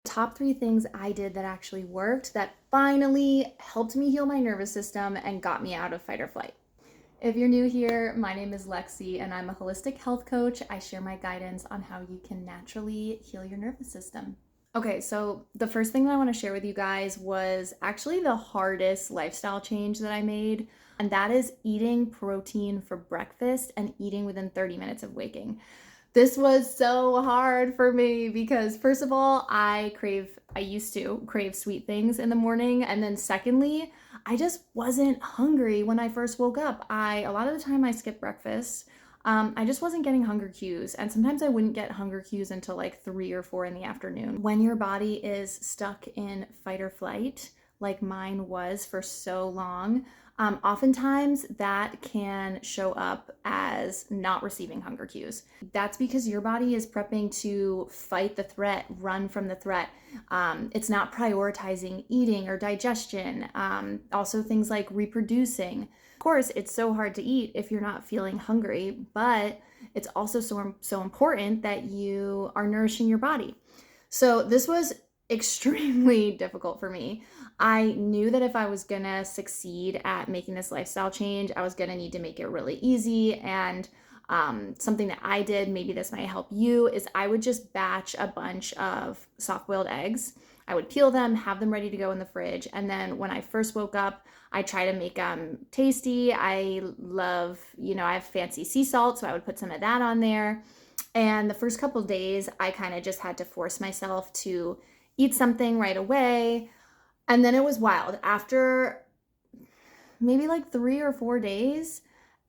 Top 3 things I did that actually worked that finally helped me heal my nervous system and got me out of fight or flight. If you're new here, my name is Lexi and I'm a holistic health coach. I share my guidance on how you can naturally heal your nervous system. Okay, so the first thing that I want to share with you guys was actually the hardest lifestyle change that I made, and that is eating protein for breakfast and eating within 30 minutes of waking. This was so hard for me because first of all, I used to crave sweet things in the morning. And then secondly, I just wasn't hungry when I first woke up. A lot of the time I skipped breakfast. I just wasn't getting hunger cues. And sometimes I wouldn't get hunger cues until like 3 or 4 in the afternoon. When your body is stuck in fight or flight, like mine was for so long, oftentimes that can show up as not receiving hunger cues. That's because your body is prepping to fight the threat, run from the threat. It's not prioritizing eating or digestion. Also things like reproducing. Of course, it's so hard to eat if you're not feeling hungry, but it's also so important that you are nourishing your body. So this was extremely difficult for me. I knew that if I was gonna succeed at making this lifestyle change, I was gonna need to make it really easy. And something that I did, maybe this might help you, is I would just batch a bunch of soft-boiled eggs. I would peel them, have them ready to go in the fridge. And then when I first woke up, I try to make them tasty. I love, I have fancy sea salt, so I would put some of that on there. And the first couple of days, I kind of just had to force myself to eat something right away. And then it was wild. After maybe like 3 or 4 days,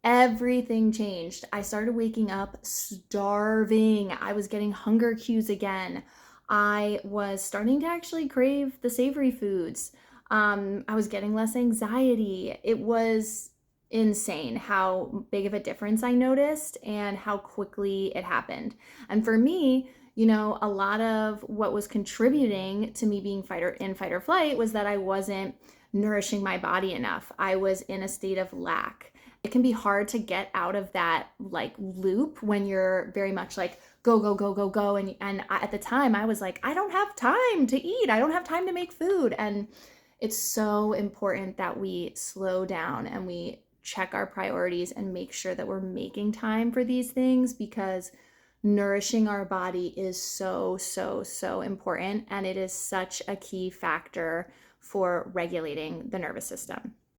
everything changed. I started waking up starving. I was getting hunger cues again. I was starting to actually crave the savory foods. I was getting less anxiety. It was insane how big of a difference I noticed and how quickly it happened. And for me, a lot of what was contributing to me being in fight or flight was that I wasn't nourishing my body enough. I was in a state of lack. It can be hard to get out of that like loop when you're very much like go, go, go, go, go. At the time I was like, I don't have time to eat. I don't have time to make food. And it's so important that we slow down and we check our priorities and make sure that we're making time for these things, because nourishing our body is so, so, so important. And it is such a key factor for regulating the nervous system.